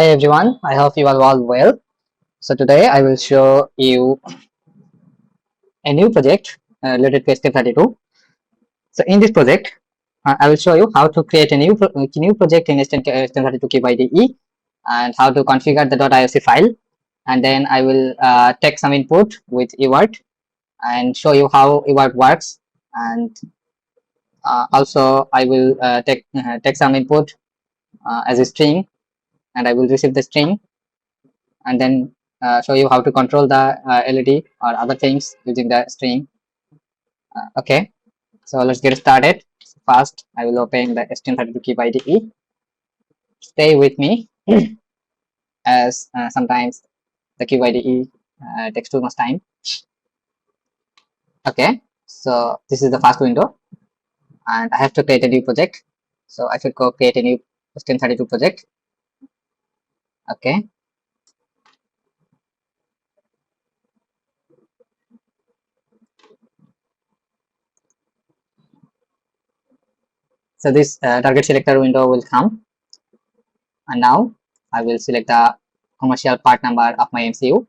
Hey everyone, I hope you are all well. So today I will show you a new project related to STM32. So in this project, I will show you how to create a new project in STM32CubeIDE and how to configure the .IOC file. And then I will take some input with UART and show you how UART works. And also I will take some input as a string, and I will receive the string and then show you how to control the LED or other things using the string. Okay, so let's get started. First, I will open the STM32CubeIDE. Stay with me as sometimes the CubeIDE takes too much time. Okay, so this is the first window, and I have to create a new project. So I should go create a new STM32 project. Okay, so this target selector window will come, and now I will select the commercial part number of my MCU.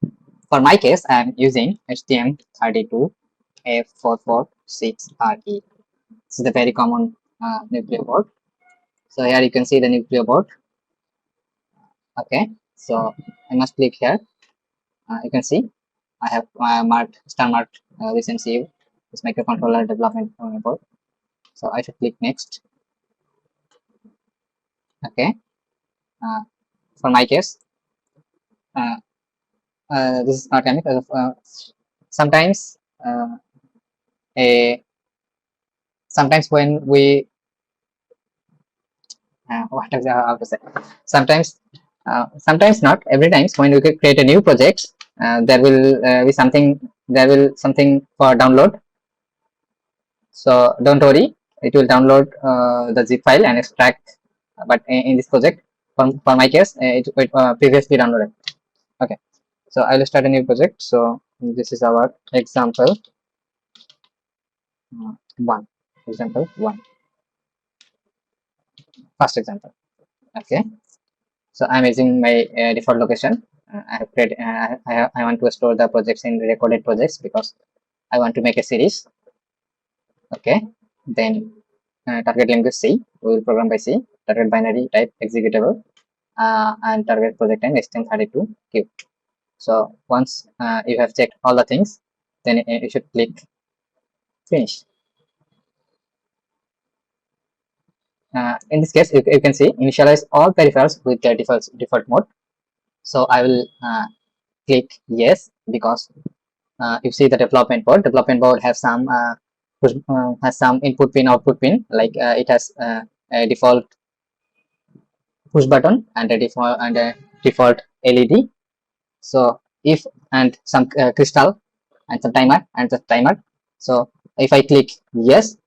For my case, I am using STM32F446RE. This is a very common nucleo board. So here you can see the nucleo board. Okay, so I must click here. You can see I have marked this MCU, this microcontroller development board. So I should click next. Okay, for my case, uh, this is not any. Sometimes a sometimes when we what is how to say sometimes not every times when we create a new project, there will be something for download. So don't worry, it will download the zip file and extract, but in this project, for my case, it previously downloaded. Okay, so I will start a new project. So this is our example one example one first example. Okay, so I'm using my default location. I have created, I want to store the projects in recorded projects because I want to make a series. Okay, then target language C, we will program by C, target binary type executable, and target project name STM32 cube. So once you have checked all the things, then you should click finish. In this case, you can see initialize all peripherals with their default mode. So I will click yes, because you see the development board has some input pin, output pin, like it has a default push button and a default LED. So if and some crystal and some timer and the timer. So if I click yes,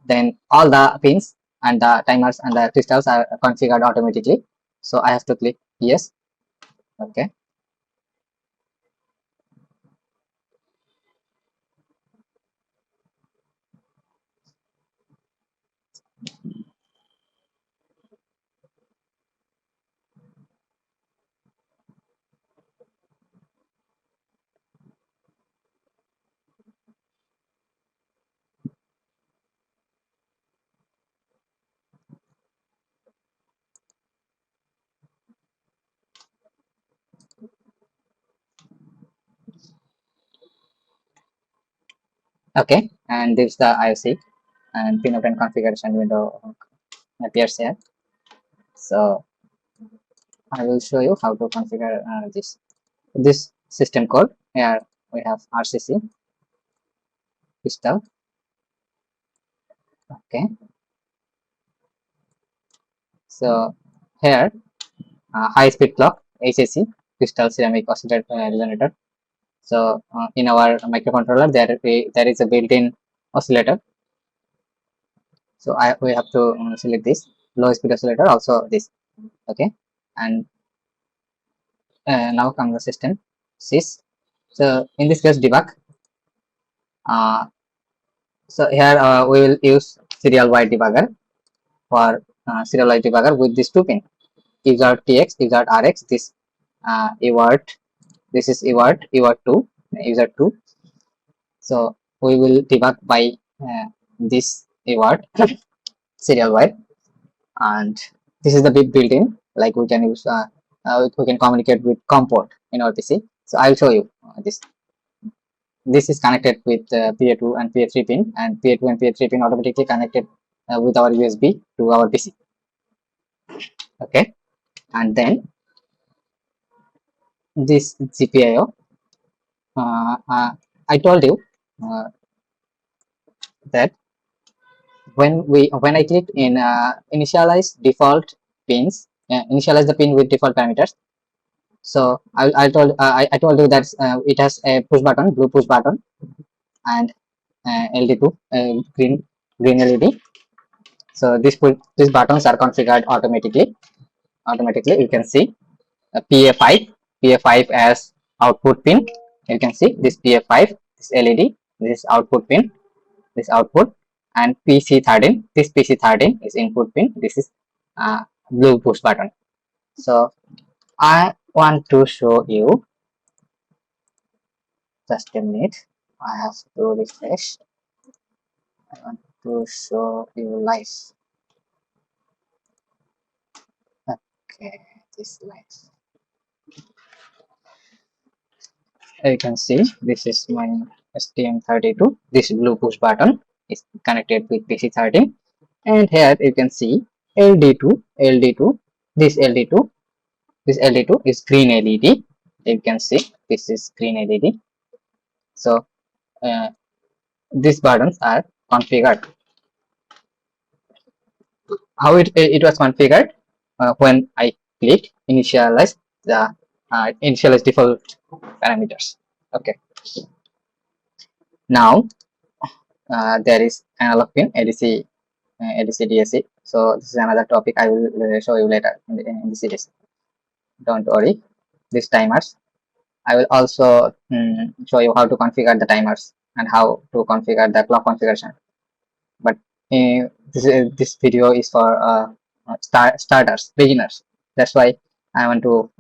then all the pins and the timers and the crystals are configured automatically. So I have to click yes. Okay, okay, and this is the IOC and pinout and configuration window appears here. So I will show you how to configure this system code. Here we have RCC crystal. Okay, so here high speed clock HAC crystal ceramic oscillator resonator. So in our microcontroller, there is a built-in oscillator. So we have to select this low speed oscillator, also this. Okay, and now comes the system sys. So in this case, debug. Uh, so here we will use serial wide debugger for serial wide debugger with this two pin. UART TX, UART RX, this UART, this is UART 2, UART 2. So we will debug by this UART serial wire, and this is the bit built-in. Like we can use, we can communicate with COM port in our PC. So I will show you this. This is connected with PA2 and PA3 pin, and PA2 and PA3 pin automatically connected with our USB to our PC. Okay, and then this GPIO. I told you that when I clicked in initialize default pins, initialize the pin with default parameters. So I told you that it has a push button, blue push button, and LD2 green LED. So these buttons are configured automatically. You can see PA5 as output pin. You can see this PA5, this LED, this output pin, this output, and PC13. This PC13 is input pin. This is blue push button. So I want to show you, just a minute. I have to refresh. I want to show you live. Okay, this live. You can see this is my STM32. This blue push button is connected with PC13, and here you can see LD2. This LD2, this LD2 is green LED. You can see this is green LED. So these buttons are configured. How it was configured when I click initialize the initialize default parameters. Okay. Now there is analog pin ADC DSC. So this is another topic I will show you later in the series. Don't worry. These timers. I will also show you how to configure the timers and how to configure the clock configuration. But this video is for starters, beginners. That's why I want to.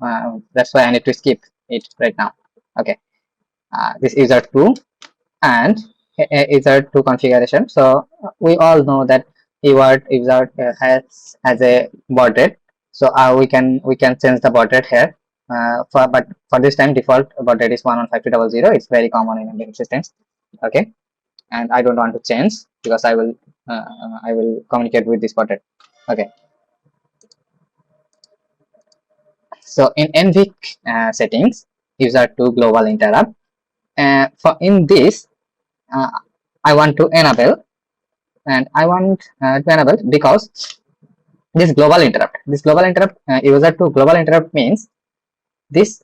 That's why I need to skip it right now. Okay. This is our 2 and is our 2 configuration. So we all know that UART has a baud rate. So we can change the baud rate here. But for this time default baud rate is 115200. It's very common in embedded systems. Okay, and I don't want to change because I will communicate with this baud rate. Okay. So in NVIC settings, user to global interrupt. For in this, I want to enable, and I want to enable because this global interrupt. User to global interrupt means this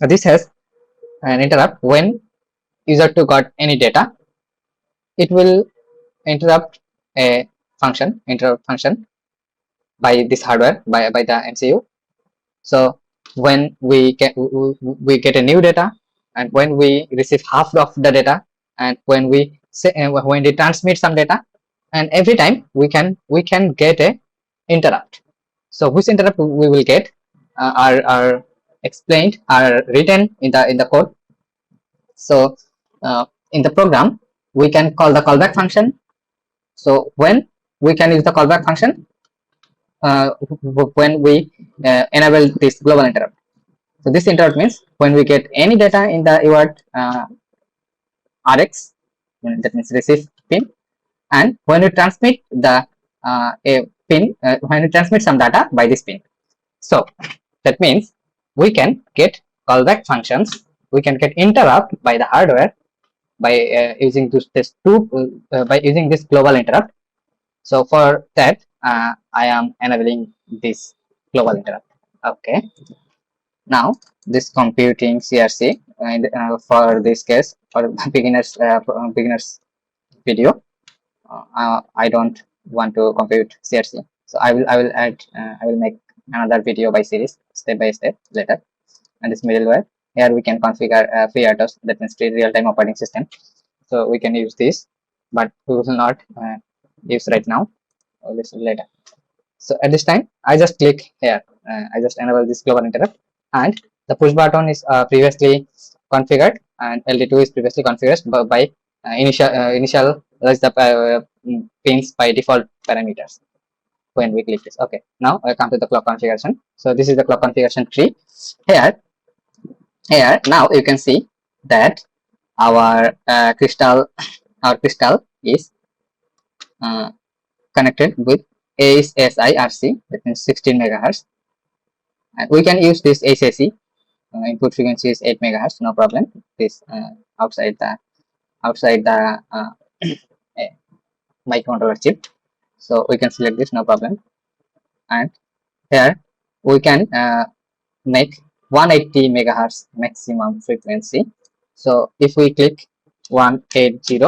this has an interrupt when user to got any data. It will interrupt a interrupt function by this hardware by the MCU. So when we get a new data, and when we receive half of the data, and when we transmit some data, and every time we can get a interrupt. So which interrupt we will get are explained, are written in the code. So in the program we can call the callback function. So when we can use the callback function when we enable this global interrupt. So this interrupt means when we get any data in the UART RX, that means receive pin, and when we transmit the pin, when we transmit some data by this pin. So that means we can get callback functions, we can get interrupt by the hardware by using by using this global interrupt. So for that I am enabling this global interrupt. Okay. Now this computing CRC, and for this case for beginners video, I don't want to compute CRC. So I will add I will make another video by series step by step later. And this middleware, here we can configure FreeRTOS, that means free real-time operating system. So we can use this, but we will not use right now. Or this later. So at this time, I just click here. I just enable this global interrupt, and the push button is previously configured, and LD2 is previously configured by initial the pins by default parameters when we click this. Okay, now I come to the clock configuration. So this is the clock configuration tree. Here now you can see that our crystal is uh, connected with ASIRC, that means 16 megahertz, and we can use this ACC. Input frequency is 8 megahertz, no problem. This outside the eh, microcontroller chip, so we can select this, no problem. And here we can make 180 megahertz maximum frequency. So if we click 180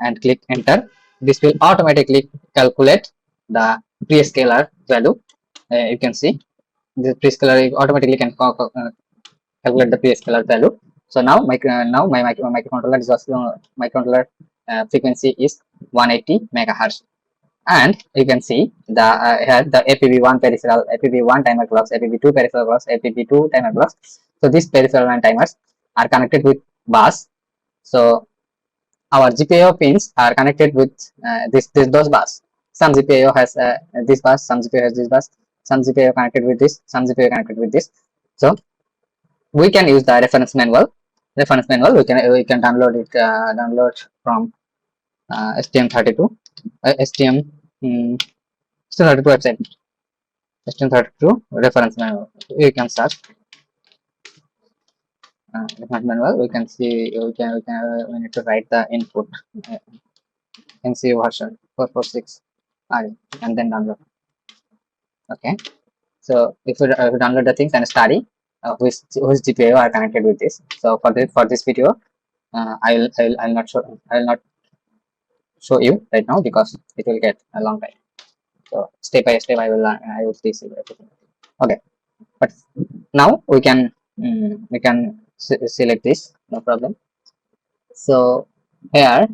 and click enter, this will automatically calculate the prescaler value. You can see the prescaler automatically can calculate the prescaler value. So now my microcontroller is also frequency is 180 megahertz. And you can see the here the APB1 peripheral, APB1 timer clocks, APB2 peripheral clocks, APB2 timer clocks. So these peripheral and timers are connected with bus. So our GPIO pins are connected with those bus. Some GPIO has this bus, some GPIO has this bus, some GPIO connected with this, some GPIO connected with this. So we can use the reference manual. We can download it from STM32 STM STM32 website. STM32 reference manual. You can search reference manual. We can see we need to write the input. NC version 446 and then download. Okay. So if you download the things and study which GPIO are connected with this. So for this video, I'll not show you right now because it will get a long time. So step by step I will teach you everything. Okay, but now we can select this, no problem. So here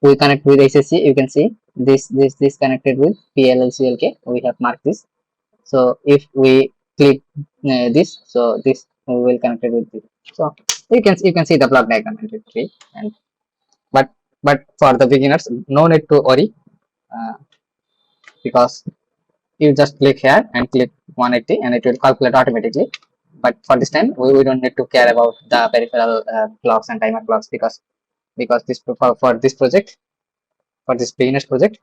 we connect with SSC. You can see this connected with PLLCLK. We have marked this. So if we click this, so this will connect it with this. So you can see the block diagram entry. And but for the beginners, no need to worry because you just click here and click 180 and it will calculate automatically. But for this time we don't need to care about the peripheral clocks and timer clocks because this for this project, for this beginners project,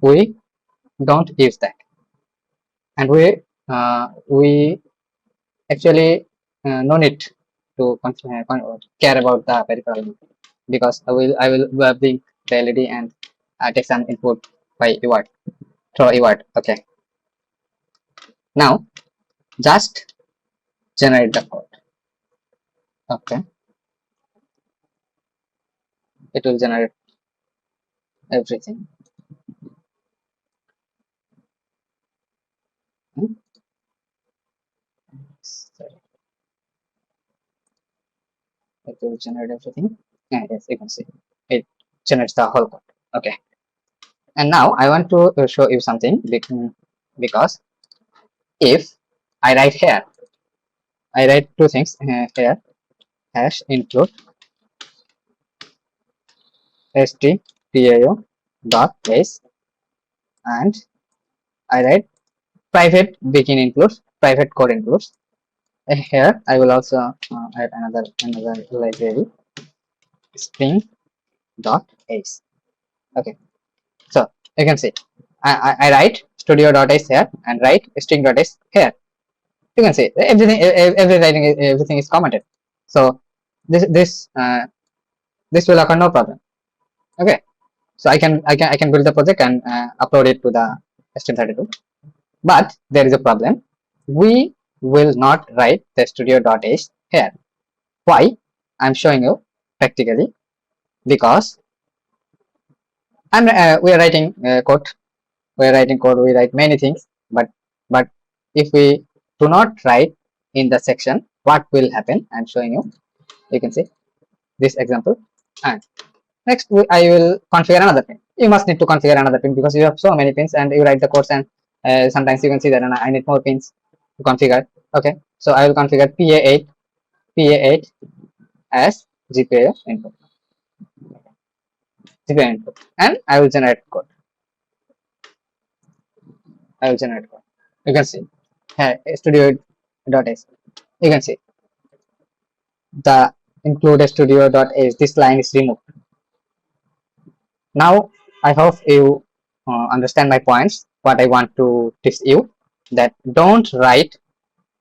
we don't use that. And we actually no need to care about the peripheral because I will bring the LED and take some input by UART through UART. Okay, now just generate the code. Okay, it will generate everything. Sorry. It will generate everything. Yeah, yes, you can see it generates the whole code. Okay, and now I want to show you something because if I write here, I write two things here, hash include STPIO dot base, and I write private begin includes private code includes. Here I will also add another library string dot ace. Okay, so you can see I write studio.ace here and write string.ace here. You can see everything is commented. So this will occur, no problem. Okay, so I can build the project and upload it to the STM32. But there is a problem. We will not write the studio.h here. Why? I'm showing you practically because we are writing code. We are writing code. We write many things, but if we do not write in the section, what will happen? I'm showing you. You can see this example, and next I will configure another thing. you must need to configure another pin because you have so many pins and you write the codes, and sometimes you can see that I need more pins to configure. Okay, so I will configure PA8 as GPIO input, and I will generate code. You can see here studio.h. You can see the include studio.h. This line is removed. Now I hope you understand my points. What I want to teach you, that don't write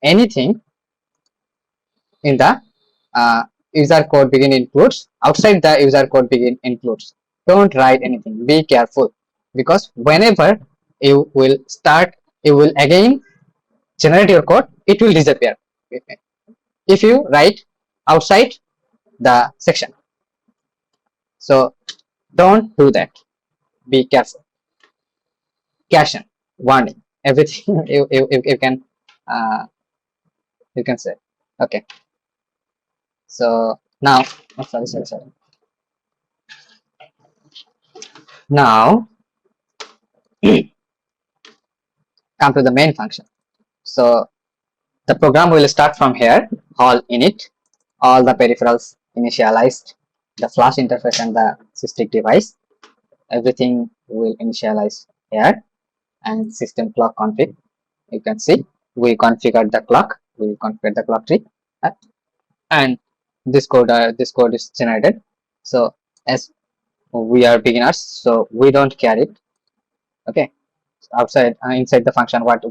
anything in the user code begin includes outside the user code begin includes. Don't write anything. Be careful, because whenever you will start, you will again generate your code, it will disappear if you write outside the section. So don't do that. Be careful. Caution, warning, everything you can say. Okay, so now, oh, sorry. Now come to the main function. So the program will start from here. All init, all the peripherals initialized, the flash interface and the sysdig device, everything will initialize here, and system clock config. You can see we configured the clock. We configured the clock tree, and this code is generated. So as we are beginners, so we don't care it. Okay, outside inside the function what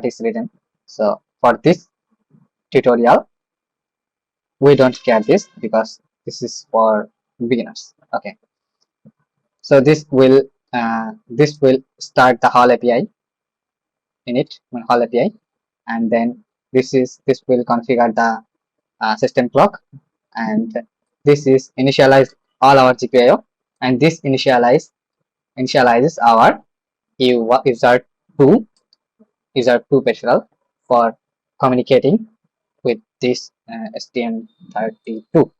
is written. So for this tutorial we don't care this, because this is for beginners. Okay, so this will start the Hall API init Hall API, and then this will configure the system clock, and this is initialize all our GPIO, and this initializes our user2 peripheral for communicating with this STM32.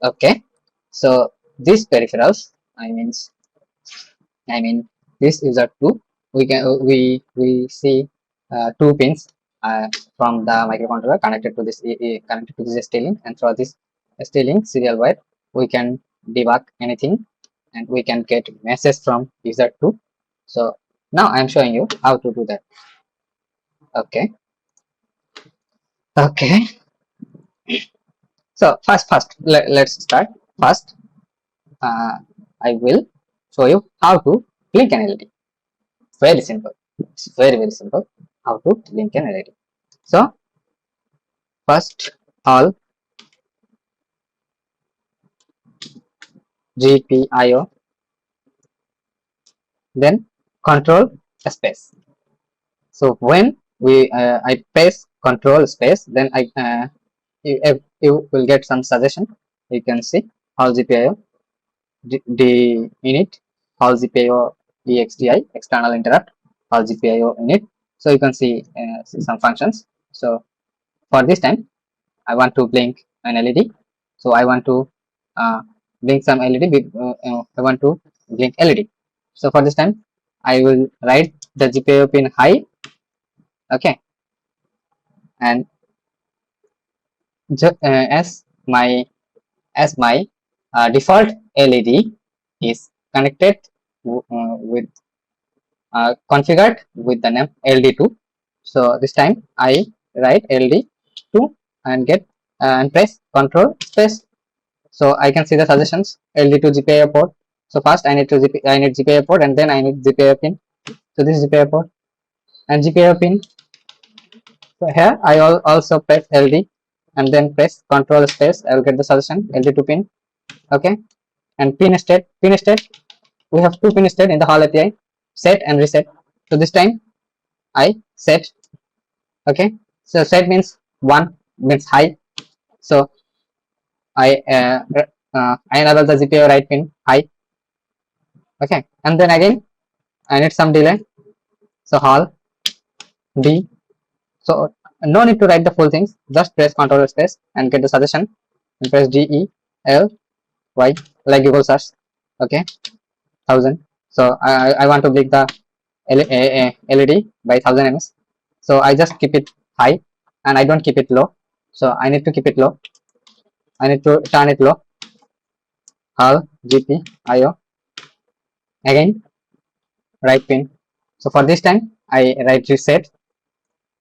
Okay, so these peripherals, I mean this user2, we see two pins from the microcontroller connected to this ST-Link, and through this ST-Link serial wire we can debug anything, and we can get message from user2. So now I'm showing you how to do that. Okay, so let's start. First I will show you how to link an LED. Very simple. It's very simple how to link an LED. So first, all GPIO, then control space. So when I press control space, then you will get some suggestion. You can see all GPIO the init, all GPIO exti external interrupt, all GPIO init. So you can see some functions. So for this time I want to blink an LED. So I want to blink some LED. I want to blink LED. So for this time I will write the GPIO pin high. Okay, and as my default LED is connected with configured with the name LD2. So this time I write LD2 and get and press control space. So I can see the suggestions LD2 GPIO port. So first I need GPIO port, and then I need GPIO pin. So this is GPIO port and GPIO pin. So here I also press LD and then press control space. I will get the suggestion LD2 pin. Okay, and pin state. We have two pin state in the Hall API, set and reset. So this time I set. Okay, so set means 1 means high. So I enable the GPIO right pin high. Okay, and then again I need some delay. So Hall D. So no need to write the full things. Just press control space and get the suggestion, and press DELY like Google search. Okay, 1000. So I want to break the LED by 1000 ms. So I just keep it high and I don't keep it low. So I need to keep it low. I need to turn it low. All GPIO again, right pin. So for this time I write reset,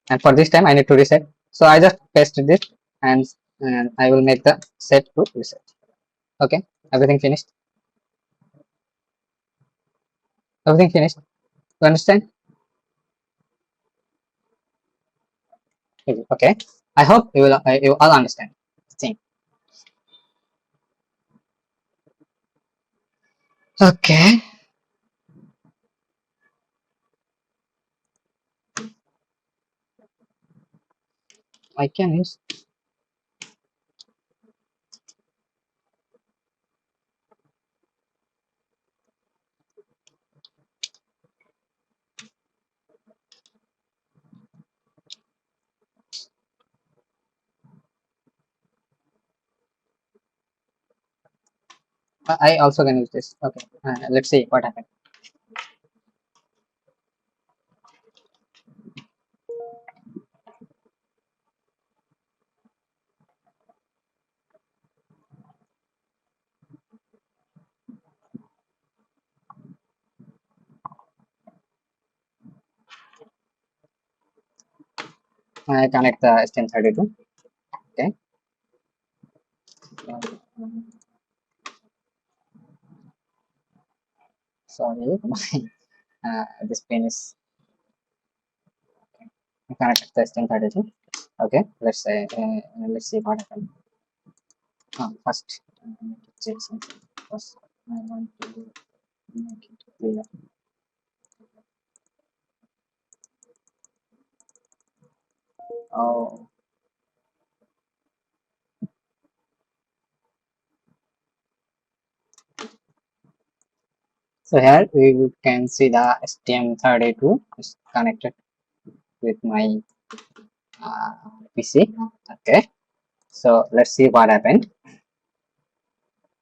and for this time I need to reset. So I just paste this, and I will make the set to reset. Okay, everything finished. Everything finished. You understand? Okay. I hope you all understand. Thing. Okay. I can use. I also can use this. Okay. Let's see what happened. I connect the STM32. Okay. Sorry, this pin is connected to the STM32. Okay. Let's see what happened. First, I need to check something. First, I want to make it clear. Oh, so here we can see the STM32 is connected with my PC. Okay, so let's see what happened.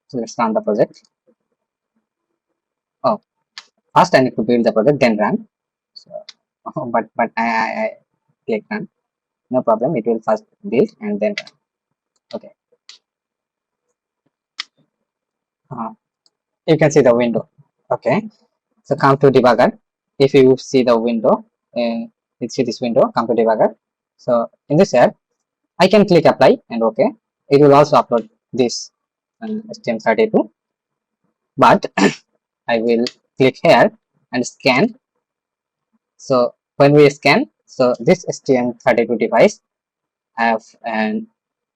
So let's run the project. Oh, first I need to build the project, then run. So, but I click run. No problem. It will first build and then run. Okay. You can see the window. Okay. So come to debugger. If you see the window, you see this window. Come to debugger. So in this here, I can click apply and okay. It will also upload this STM32, but I will click here and scan. So when we scan, so this STM32 device have an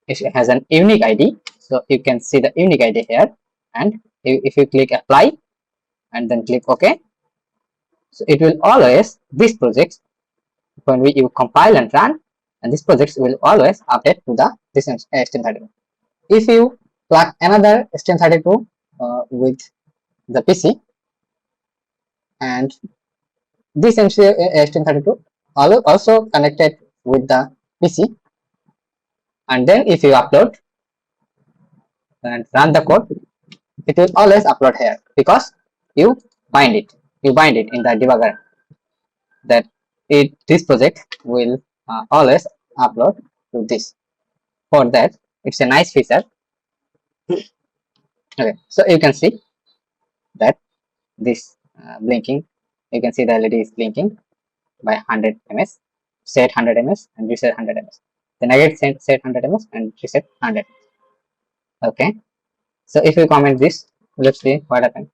it has an unique ID. So you can see the unique ID here, and if you click apply and then click OK, so it will always this project when you compile and run, and this project will always update to the this STM32. If you plug another STM32 with the PC, and this STM32 also connected with the PC, and then if you upload and run the code, it will always upload here because you bind it. You bind it in the debugger that this project will always upload to this. For that, it's a nice feature. Okay, so you can see that this blinking. You can see the LED is blinking by 100 ms, set 100 ms and reset 100 ms. Then again set 100 ms and reset 100. Okay, so if you comment this, let's see what happened.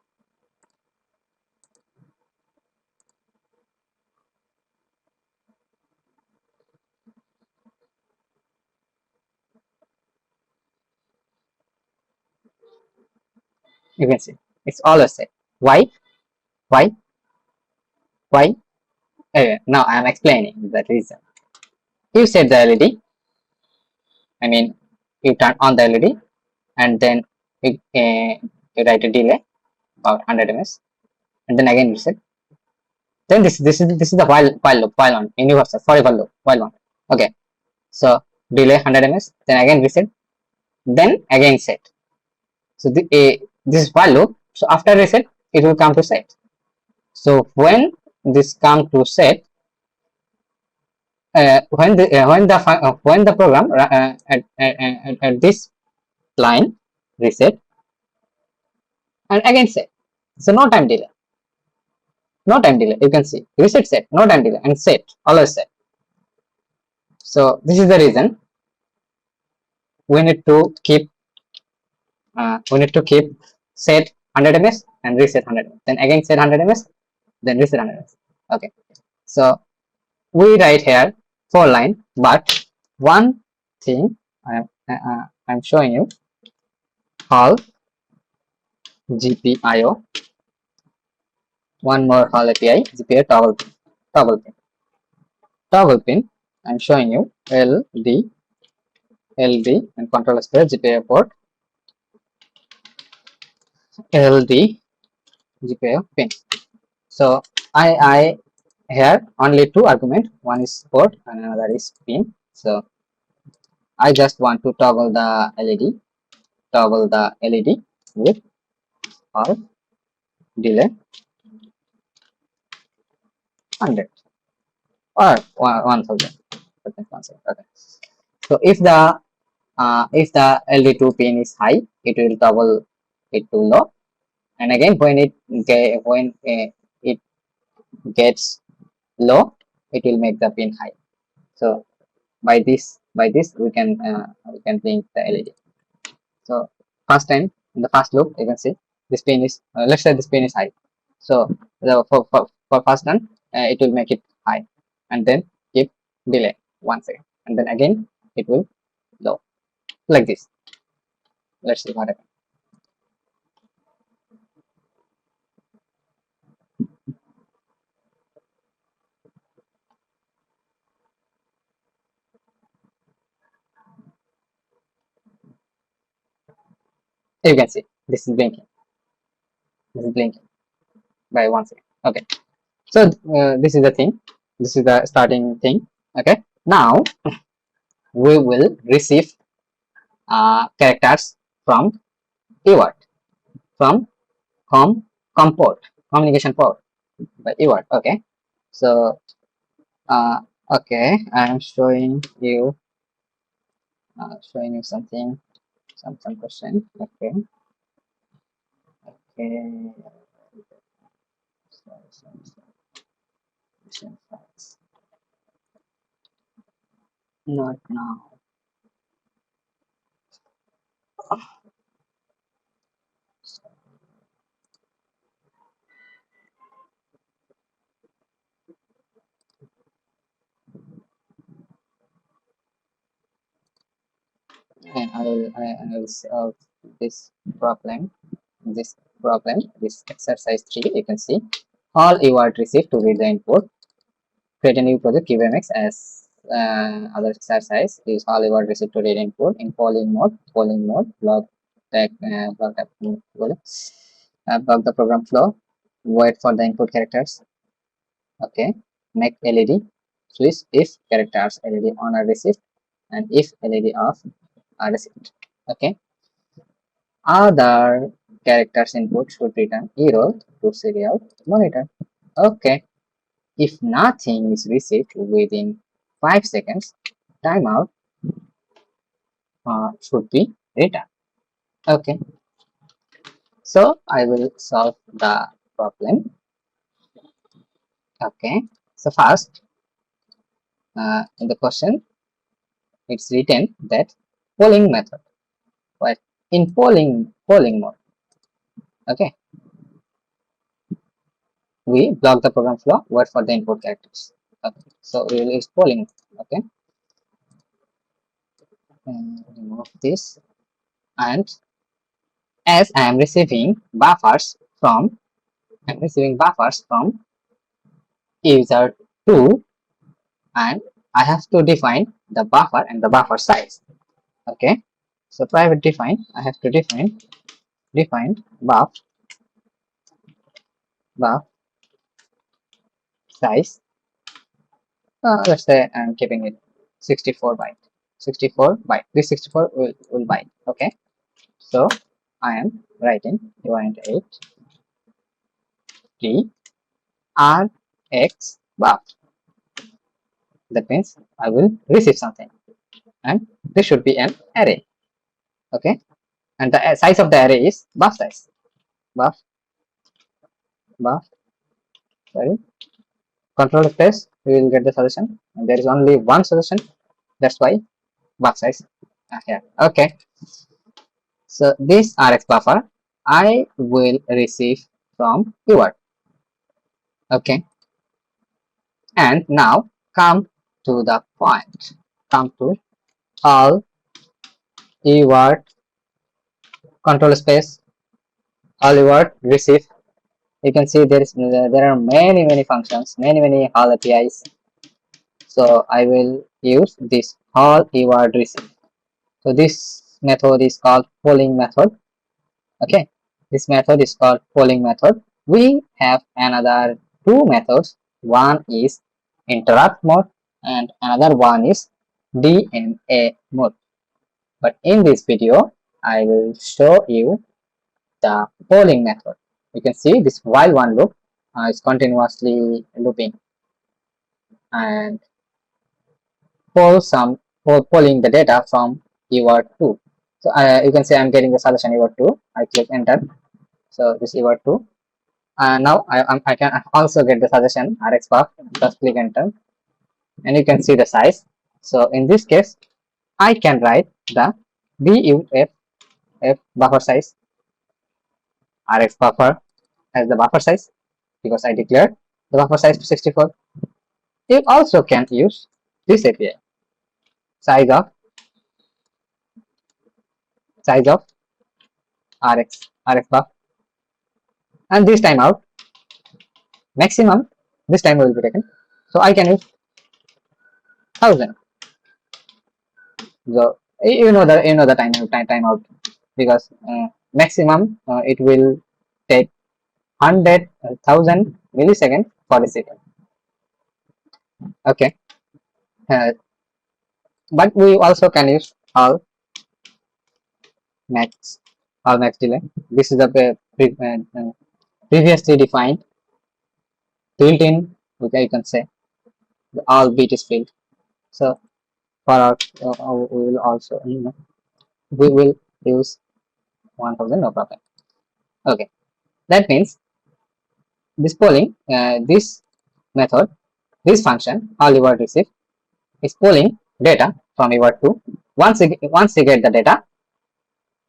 You can see it's always set. Why? Why? Why? Now I am explaining the reason. You set the LED. I mean, you turn on the LED, and then you write a delay about 100 ms, and then again reset. Then this is the while loop, while on universal forever loop, while on. Okay, so delay 100 ms, then again reset, then again set. So this is while loop. So after reset, it will come to set. So when this come to set, when the program at this line reset and again set, so no time delay, no time delay. You can see reset, set, no time delay, and set, always set. So this is the reason we need to keep set 100 ms and reset 100 ms, then again set 100 ms, then reset 100 ms. Okay, so we write here 4 line, but one thing I'm showing you, call GPIO, one more call API, GPIO toggle pin. I'm showing you LD and controller space GPIO port LD GPIO pin. So I here only 2 argument, one is port and another is pin. So I just want to toggle the LED with or delay 100 or 1000. Okay. So if the LED2 pin is high, it will toggle it to low, and again when it gets low, it will make the pin high. So by this we can blink the LED. So first time in the first loop, you can see this pin is let's say this pin is high. So for first run, it will make it high, and then keep delay 1 second, and then again it will low, like this. Let's see what happens. You can see this is blinking. This is blinking by 1 second. Okay. So this is the thing. This is the starting thing. Okay. Now we will receive characters from UART, from com port, communication port by UART. Okay. So okay, I am showing you something, some question. Okay. Okay. Not now. And I will solve this problem. This exercise 3. You can see all UART received to read the input. Create a new project, QMX as other exercise. Is all UART received to read input in polling mode, block block the program flow. Wait for the input characters. Okay, make LED switch if characters LED on are received and if LED off are received. Okay, other characters input should return error to serial monitor. Okay, if nothing is received within 5 seconds, timeout should be returned. Okay, so I will solve the problem. Okay, so first in the question it's written that polling method, right? In polling mode. Okay, we block the program flow, wait for the input characters. Okay, so we will use polling. Okay, and remove this, and as I am receiving buffers from user 2, and I have to define the buffer and the buffer size. Okay, so private define, I have to define buff size. Let's say I'm keeping it 64 byte. 64 byte. This 64 will byte. Okay, so I am writing UART 8 D Rx buff. That means I will receive something, and this should be an array. Okay, and the size of the array is buff size. Buff, buff. Sorry, control space. We will get the solution. And there is only one solution. That's why buff size here. Okay, so this Rx buffer I will receive from UART. Okay, and now come to the point. Come to all UART control space. All UART receive. You can see there are many functions, many all APIs. So I will use this all UART receive. So this method is called polling method. Okay, this method is called polling method. We have another two methods. One is interrupt mode and another one is DMA mode. But in this video, I will show you the polling method. You can see this while one loop is continuously looping and polling the data from UART2. So you can see I'm getting the solution UART2. I click enter. So this UART2. Now I can also get the suggestion Rx buff. Just click enter, and you can see the size. So in this case, I can write the BUF buffer size. Rx buffer as the buffer size because I declared the buffer size to 64. You also can use this API size of Rx buff, and this timeout maximum this time will be taken. So I can use 1000. So you know the timeout because maximum it will take 100,000 milliseconds for a second. Okay, but we also can use max all max delay. This is the previously defined built-in. Okay, you can say the all bit is filled. So for our we will also we will use 1000, no problem. Okay, that means this polling this method, this function all UART receive is polling data from UART2. Once you get the data,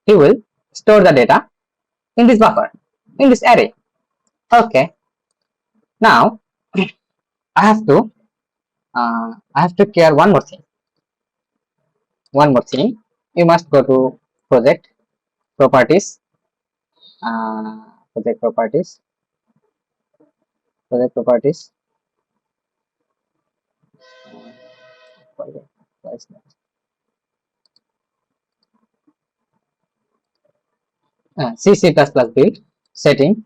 he will store the data in this buffer, in this array. Okay, now I have to care one more thing. You must go to project properties, project properties, C++ build setting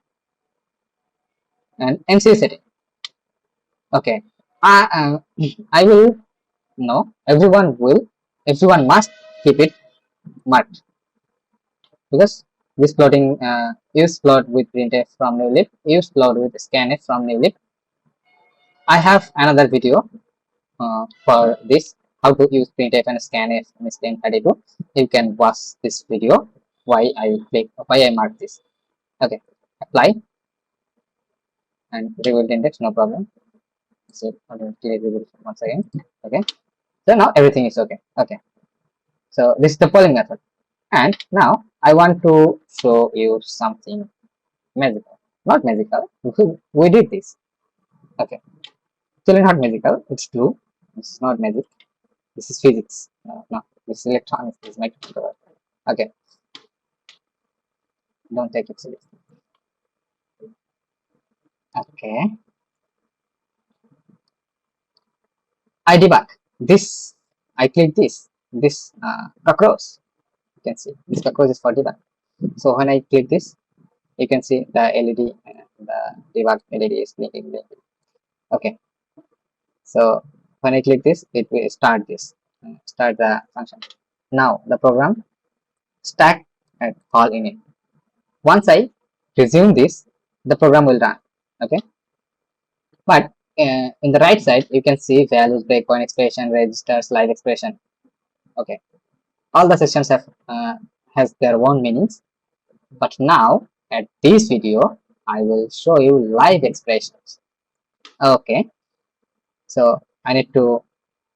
and MC setting. Okay, I will no, everyone must keep it marked because this plotting use plot with printf from new lib, use plot with scanf from new lib. I have another video for this, how to use printf and scanf in STM32. You can watch this video. Why I mark this. Okay, apply and rebuild index, no problem. So clear rebuild once again. Okay, so now everything is okay. Okay, so this is the polling method, and now I want to show you something magical. Not magical. We did this. Okay, still not magical. It's true. It's not magic. This is physics. No, this is electronics. This is microcontroller. Okay, don't take it seriously. Okay, I debug this. I click this cockroach. You can see this cockroach is for debug. So when I click this, you can see the LED, the debug LED is blinking. Okay, so when I click this, it will start the function. Now the program stack and call init. Once I resume this, the program will run. Okay, But in the right side you can see values, breakpoint expression, register, slide expression. Okay, all the sections have has their own meanings. But now at this video I will show you live expressions. Okay, so I need to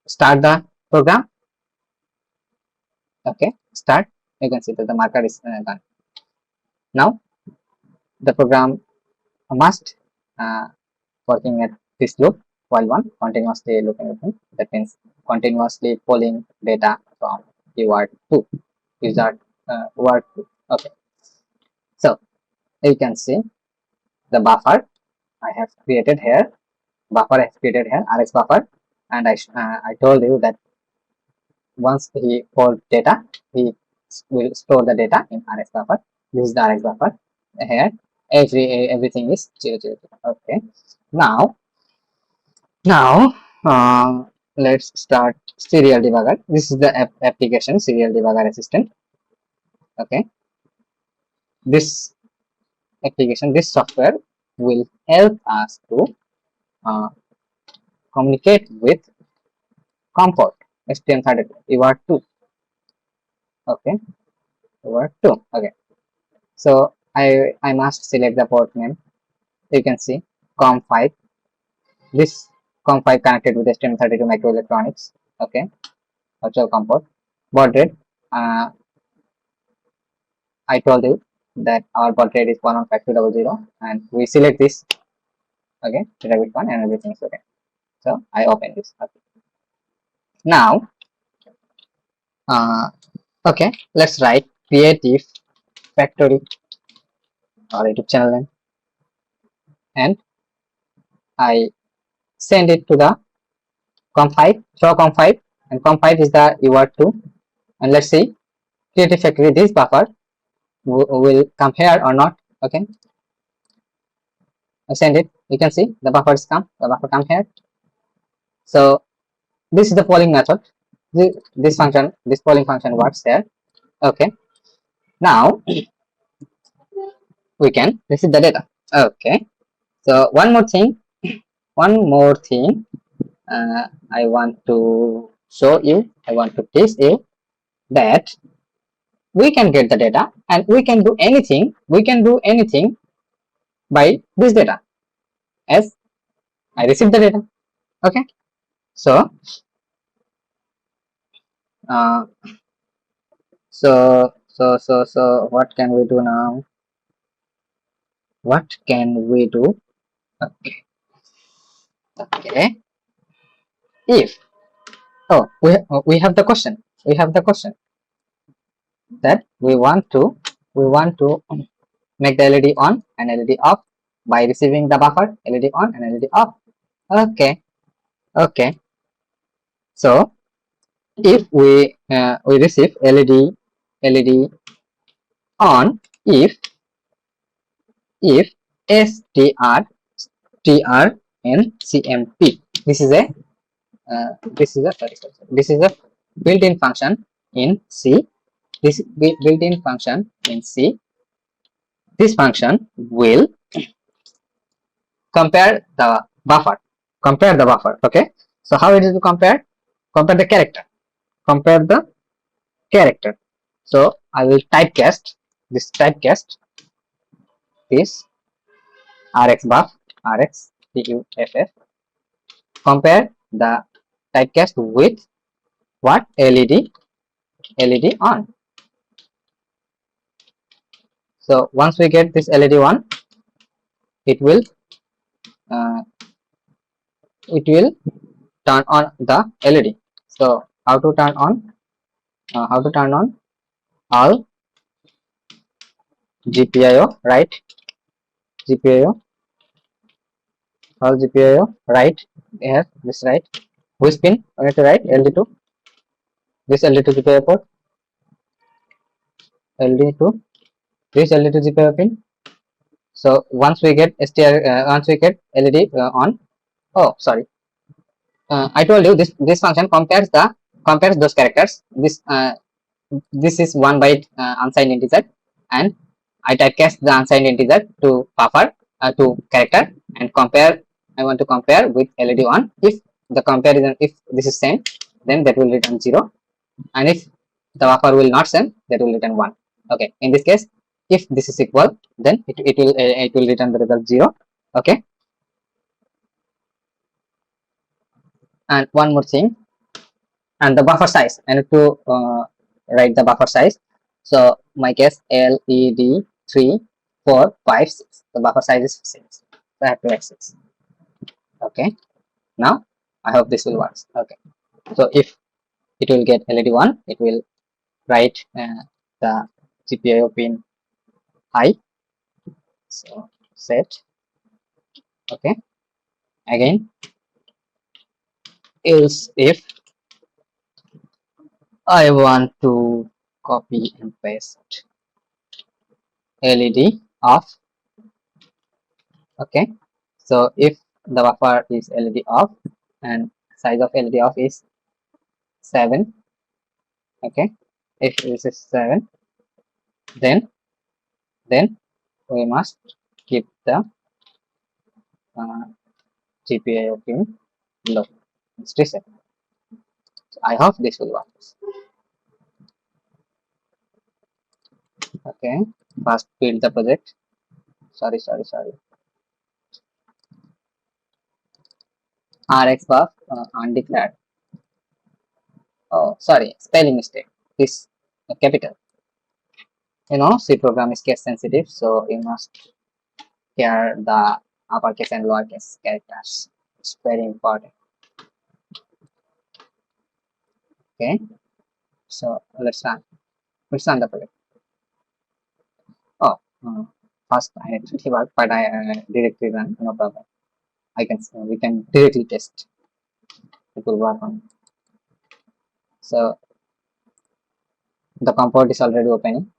start the program. Okay, start. You can see that the marker is done. Now the program must working at this loop while one continuously looking. That means continuously pulling data from UART to UART2. Okay, so you can see the buffer I have created here. RX buffer, and I told you that once he pulled data, he will store the data in RX buffer. This is the RX buffer. Here, everything is 000. Okay, now now let's start serial debugger. This is the application serial debugger assistant. Okay, this application, this software will help us to uh, communicate with comport STM32 UART2. Okay, UART2. Okay, so I must select the port name. You can see COM5. This COM5 connected with STM32 microelectronics. Okay, virtual comport. Baud rate. I told you that our baud rate is 115200, and we select this. Okay, rabbit one, and everything is okay. So I open this. Okay. Now, okay, let's write creative factory or YouTube channel name, and I send it to the COM5, show COM5, and COM5 is the UART2. And let's see creative factory, this buffer will come here or not. Okay, I send it. You can see the buffer come here. So this is the polling method. This polling function works there. Okay, now we can receive the data. Okay, so one more thing I want to show you, I want to teach you that we can get the data and we can do anything by this data as I receive the data. Okay, so uh, what can we do now? What can we do? Okay, okay. If we have the question, that we want to make the LED on and LED off by receiving the buffer LED on and LED off. Okay, okay. So if we receive LED on if STR32CubeIDE. This is a built-in function in C. This built-in function in C. This function will compare the buffer. Okay. So how it is to compare? Compare the character. So I will typecast this RX buff RX compare the typecast with what? LED on. So once we get this LED on, it will turn on the LED. So how to turn on? All GPIO, right? All GPIO, right? Here, this right. Which pin? We need to write LD2. This LD2 GPIO port. LD2. This LD2 GPIO pin. So once we get LED on. Oh, sorry. I told you this function compares those characters. This is 1 byte unsigned integer, and I typecast the unsigned integer to buffer to character and compare I want to compare with LED1. If the comparison, if this is same, then that will return 0, and if the buffer will not same, that will return 1. Okay, in this case, if this is equal, then it will return the result 0. Okay, and one more thing, and the buffer size. I need to write the buffer size. So my case LED 3, 4, 5, 6. The buffer size is 6. So I have to write 6. Okay, now I hope this will work. Okay, so if it will get LED1, it will write the GPIO pin high. So set. Okay, again, else if I want to copy and paste LED off. Okay, so if the buffer is LED off and size of LED off is 7. Okay, if this is 7, then we must keep the GPIO pin low. It's reset. So I hope this will work. Okay, first build the project. Sorry. RX buff undeclared. Oh, sorry, spelling mistake. This capital. You know, C program is case sensitive, so you must care the uppercase and lowercase characters. It's very important. Okay, so let's run the project. Oh, first I need to debug, but I directly run, no problem. We can directly test. It will work on. So the component is already opened.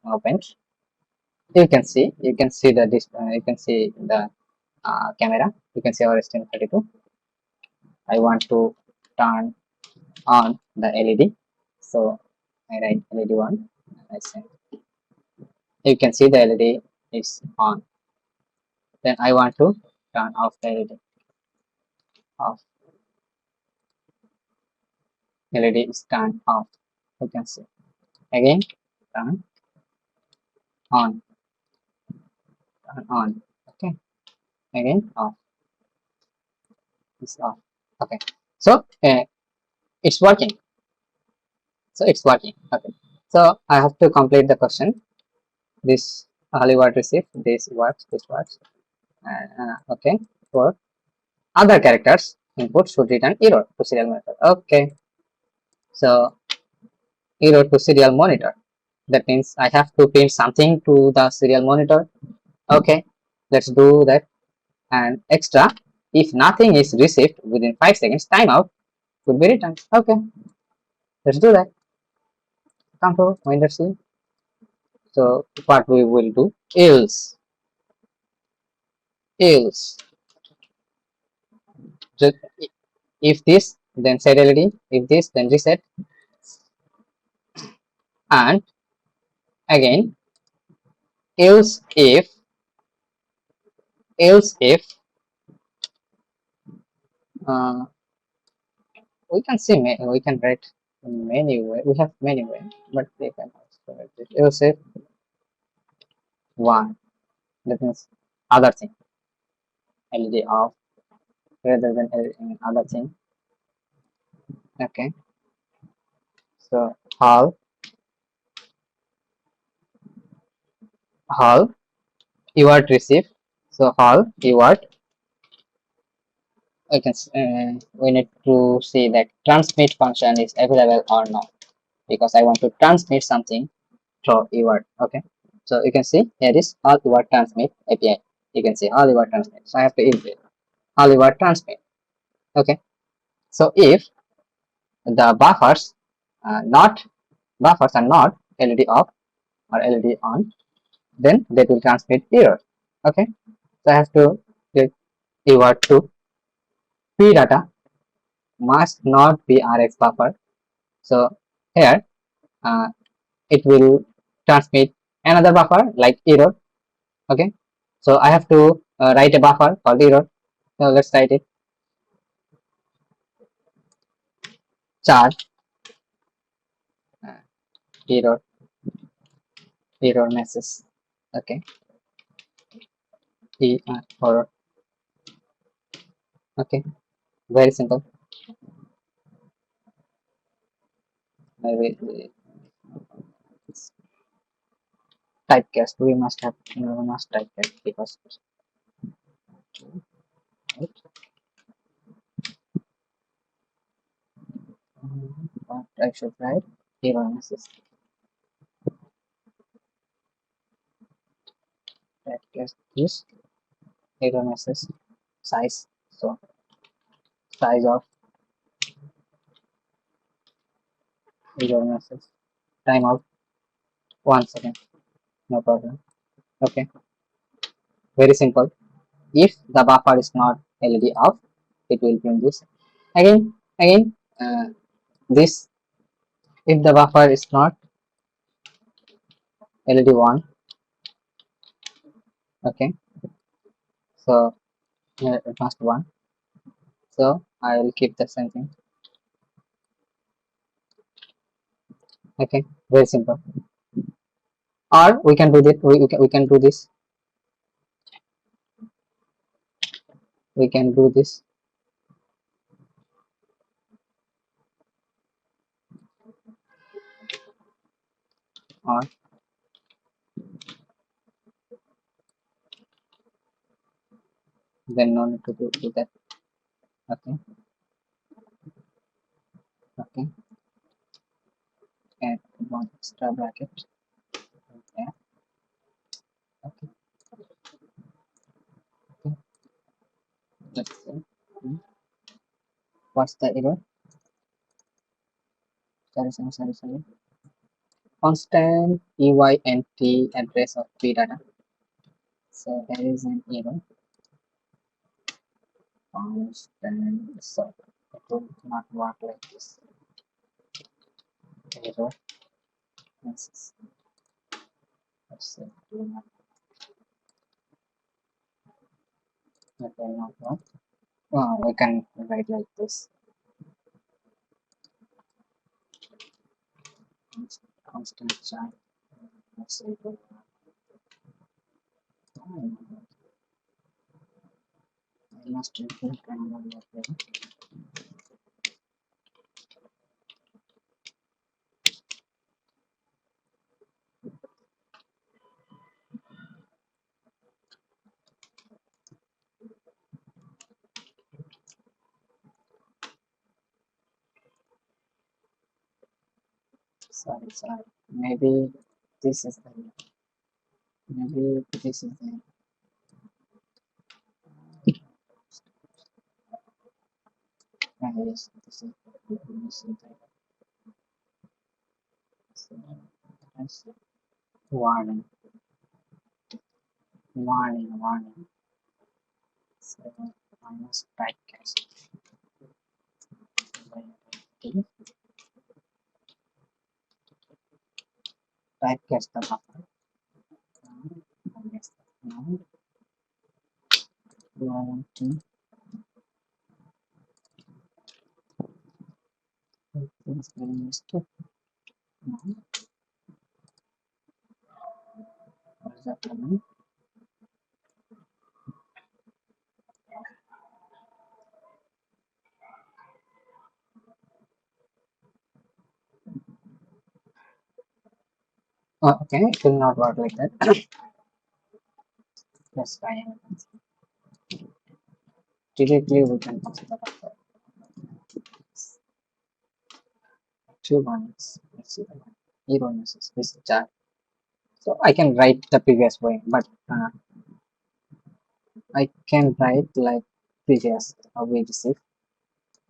You can see the display. You can see the camera. You can see our STM32. I want to turn on the LED, so I write LED1. I say you can see the LED is on. Then I want to turn off the LED. Off. LED is turned off. You can see again turn on. Turn on. Okay. Again off. It's off. Okay. So it's working. So it's working. Okay. So I have to complete the question. This UART receive. This works. This works. Okay. For other characters, input should return error to serial monitor. Okay. So error to serial monitor. That means I have to print something to the serial monitor. Okay. Let's do that. And extra, if nothing is received within 5 seconds, timeout would be returned. Okay. Let's do that. Come to Windows C. So what we will do, else just if this, then set LED, if this, then reset, and again else if uh, we can see we can write many way, we have many way, but we can also write it else if 1, that means other thing, LED off rather than other thing. Okay, so hull UART receive. So hull UART, I can we need to see that transmit function is available or not, because I want to transmit something through UART. Okay, so you can see here is all UART transmit API. You can see all UART transmit. So I have to use it. All UART transmit. Okay, so if the buffers are not LED off or LED on, then they will transmit error. Okay, so I have to click UART to P data must not be RX buffer. So here it will transmit another buffer like error. Okay, so I have to write a buffer called error. So let's write it. Char uh, error message. Okay, error. Okay, very simple. Maybe typecast. We must typecast because right? What I should write error message. Typecast is error message size. So size of error message. Timeout 1 second. No problem. Okay, very simple. If the buffer is not LED off, it will print this. Again, this if the buffer is not LED on, okay, so it must one. So I will keep the same thing. Okay, very simple. Or we can do that. We can do this. We can do this. Or then no need to do that. Okay, okay, and one extra bracket. Okay, okay, okay. Let's see. Hmm, what's the error? Sorry. Constant EYNT address of P data. So there is an error. Constant. So it will not work like this. Error. Yes. Let's see. It will not work. Oh, we can write like this. Constant chart. Let's see. It will work. I must include another level. Sorry. Maybe this is the maybe this is the yes, this is the so, yes. Warning, warning. So I must typecast by typecast the buffer. Yes, now do I want to things very mistake. Now what is that problem? Oh, okay, it will not work like that. Yes, I am. Directly we can pass the buffer. Two ones. Let's see the one. Error message. This chart. So I can write the previous way, but I can write like previous how we receive.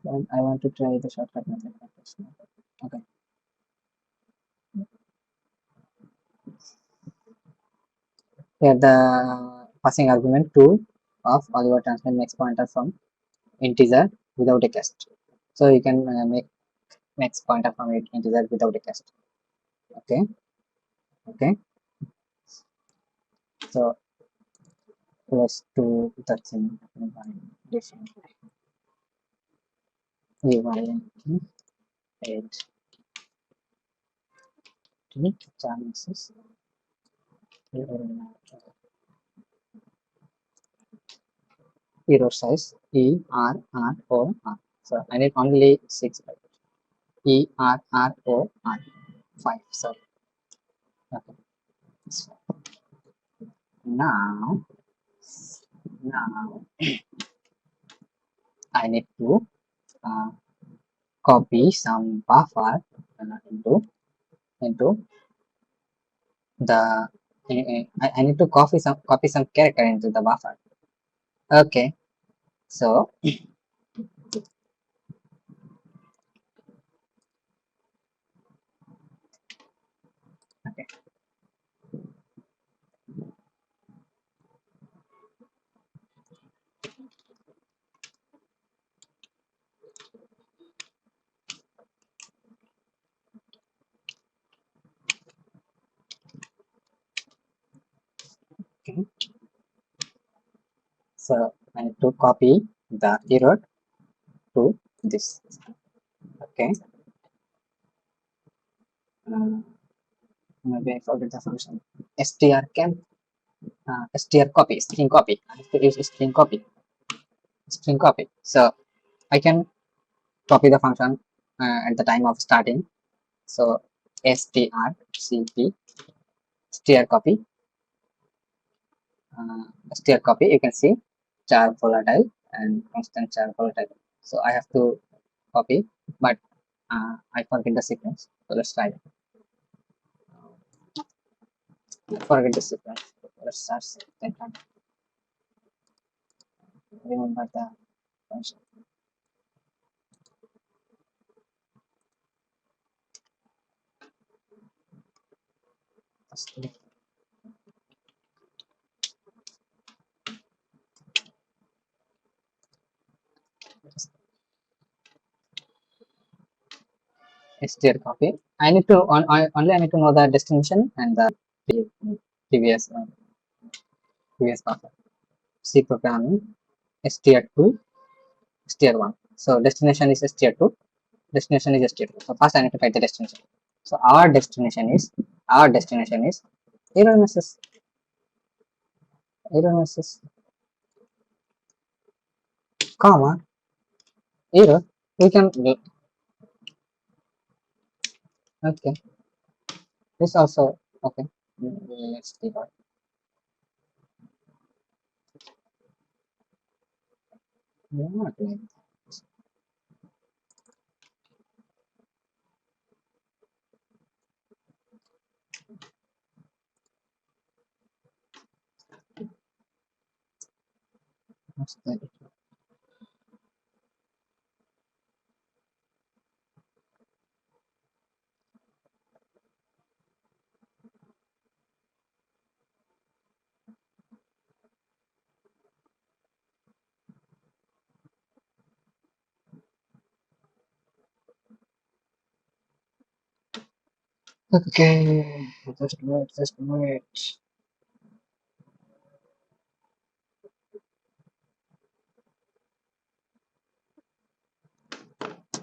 And I want to try the shortcut method. Okay. Here the passing argument 2 of Oliver transmit makes pointer from integer without a cast. So you can make max pointer from it integer without a cast. Okay. Okay. So let's do the thing by differently. UART 8 chances error size ERROR. So I need only 6 bytes. ERROR 5. So okay. So now I need to uh, copy some buffer into the I need to copy some character into the buffer. Okay, so okay, okay. So I need to copy the error to this. Okay, maybe I forget the function. str copy, string copy. I have to use string copy. So I can copy the function at the time of starting. So str copy, str copy. You can see char volatile and constant char volatile. So I have to copy, but I forget the sequence. So let's try it. Forget the sequence. Let's start second time. Remember the function. str copy. I need to only I need to know the destination and the previous buffer. C programming str2 str1. So destination is str2. Destination is str2. So first I need to write the destination. So our destination is error message comma error. We can okay. This also okay. Let's see what not like what's that? Okay, just wait.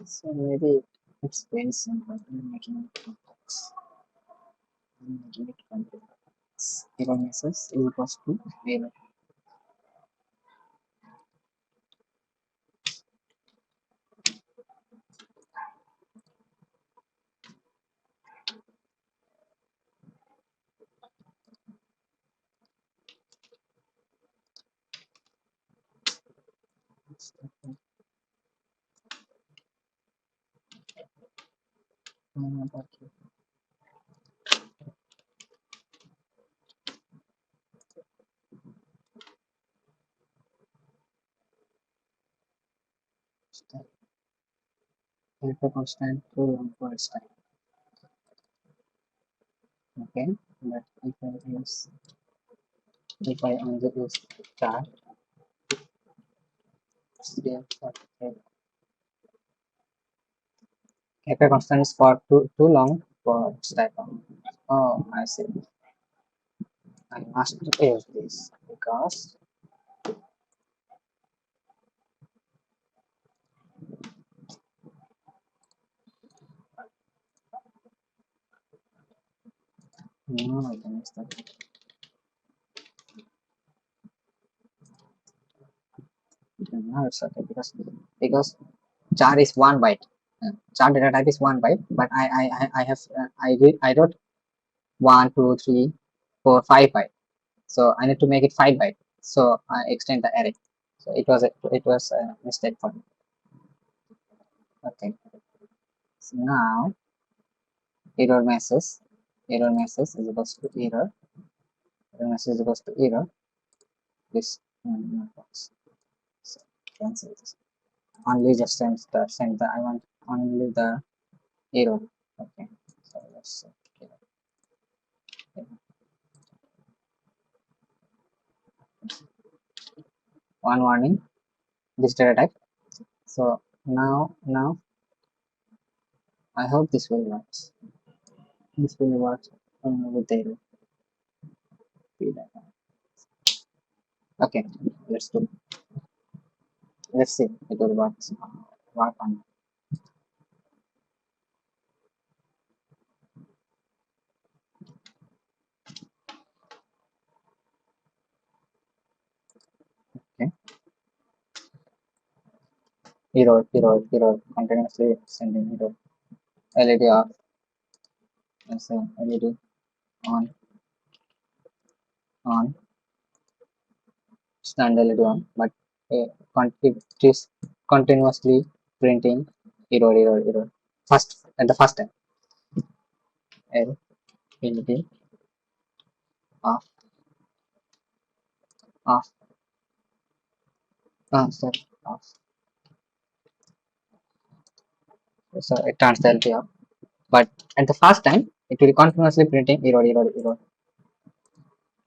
So maybe it's very simple. I'm making it complex. Error message equals to error. Okay. Type a constant too long for its time. Okay, but if I only use char if a constant is for too long for its type of oh I see. I must use this because No, I can use that. No, it's okay because char is 1 byte. Char data type is 1 byte, but I have I wrote 1 2 3 4 5 byte. So I need to make it 5 byte. So I extend the array. So it was a mistake for me. Okay. So now error message is equals to error message is equals to error. This not works. So cancel this. Only just send the I want only the error. Okay. So let's see. Okay. One warning. This data type. So now I hope this will work. This will work with the error. Okay. Let's do. Let's see. It will work on. Okay. Error. Continuously sending error. LED off. So LED on. On. Stand LED on. But it is continuously printing error. First at the first time. LED off. Off. Sorry. Off. So it turns the LED off. But at the first time, it will continuously printing error.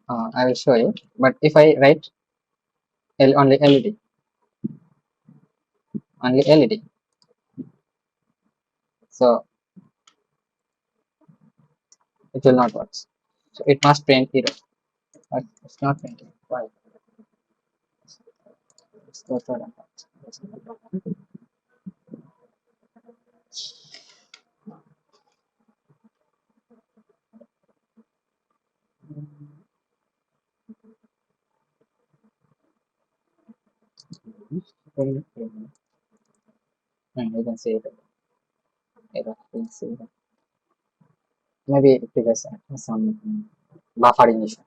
I will show you. But if I write only LED, so it will not work. So it must print error, but it's not printing. Why? Let's go to the and you can see the error. You can see that. Maybe it is some buffering issue.